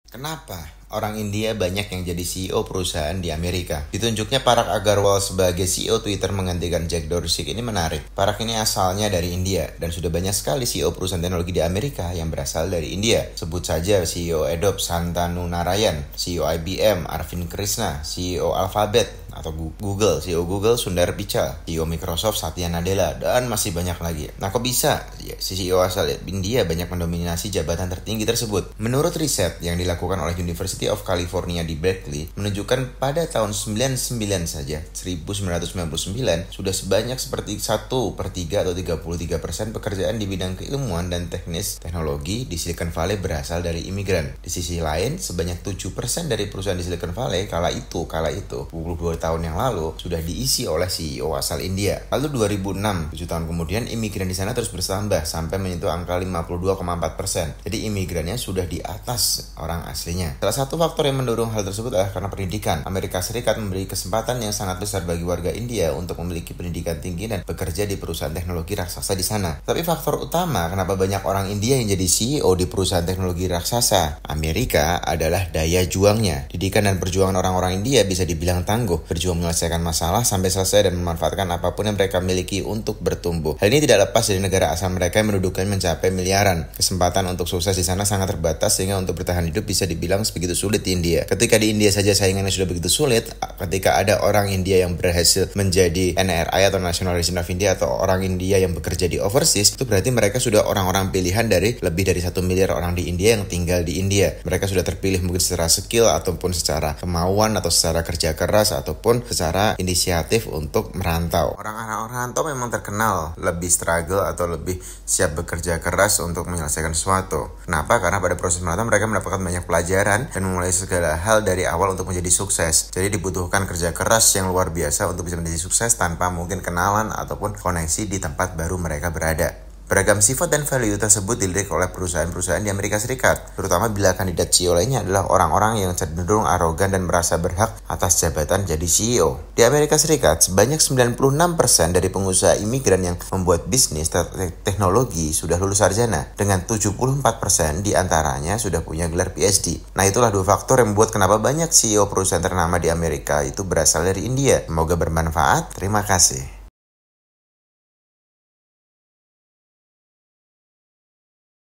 Kenapa orang India banyak yang jadi CEO perusahaan di Amerika? Ditunjuknya Parag Agarwal sebagai CEO Twitter menggantikan Jack Dorsey ini menarik. Parag ini asalnya dari India dan sudah banyak sekali CEO perusahaan teknologi di Amerika yang berasal dari India. Sebut saja CEO Adobe Shantanu Narayan, CEO IBM Arvind Krishna, CEO Alphabet atau Google, CEO Google Sundar Pichai, CEO Microsoft Satya Nadella, dan masih banyak lagi. Nah, kok bisa CEO asal India banyak mendominasi jabatan tertinggi tersebut? Menurut riset yang dilakukan oleh University of California di Berkeley, menunjukkan pada tahun 99 saja, 1999, sudah sebanyak seperti 1/3 atau 33% pekerjaan di bidang keilmuan dan teknis teknologi di Silicon Valley berasal dari imigran. Di sisi lain, sebanyak 7% dari perusahaan di Silicon Valley kala itu 22 tahun yang lalu sudah diisi oleh CEO asal India. Lalu 2006, 7 tahun kemudian imigran di sana terus bertambah sampai menyentuh angka 52,4%. Jadi imigrannya sudah di atas orang aslinya. Salah satu faktor yang mendorong hal tersebut adalah karena pendidikan. Amerika Serikat memberi kesempatan yang sangat besar bagi warga India untuk memiliki pendidikan tinggi dan bekerja di perusahaan teknologi raksasa di sana. Tapi faktor utama kenapa banyak orang India yang jadi CEO di perusahaan teknologi raksasa Amerika adalah daya juangnya. Didikan dan perjuangan orang-orang India bisa dibilang tangguh, berjuang menyelesaikan masalah sampai selesai dan memanfaatkan apapun yang mereka miliki untuk bertumbuh. Hal ini tidak lepas dari negara asal mereka yang mendudukannya mencapai miliaran. Kesempatan untuk sukses di sana sangat terbatas sehingga untuk bertahan hidup bisa dibilang begitu sulit di India. Ketika di India saja saingannya sudah begitu sulit, ketika ada orang India yang berhasil menjadi NRI atau National Resident of India atau orang India yang bekerja di overseas, itu berarti mereka sudah orang-orang pilihan dari lebih dari 1 miliar orang di India yang tinggal di India. Mereka sudah terpilih mungkin secara skill ataupun secara kemauan atau secara kerja keras ataupun secara inisiatif untuk merantau. Orang-orang rantau memang terkenal lebih struggle atau lebih siap bekerja keras untuk menyelesaikan sesuatu. Kenapa? Karena pada proses merantau mereka mendapatkan banyak pelajaran dan memulai segala hal dari awal untuk menjadi sukses. Jadi dibutuhkan kerja keras yang luar biasa untuk bisa menjadi sukses tanpa mungkin kenalan ataupun koneksi di tempat baru mereka berada. Beragam sifat dan value tersebut dilirik oleh perusahaan-perusahaan di Amerika Serikat, terutama bila kandidat CEO lainnya adalah orang-orang yang cenderung arogan dan merasa berhak atas jabatan jadi CEO. Di Amerika Serikat, sebanyak 96% dari pengusaha imigran yang membuat bisnis teknologi sudah lulus sarjana, dengan 74% diantaranya sudah punya gelar PhD. Nah, itulah dua faktor yang membuat kenapa banyak CEO perusahaan ternama di Amerika itu berasal dari India. Semoga bermanfaat. Terima kasih.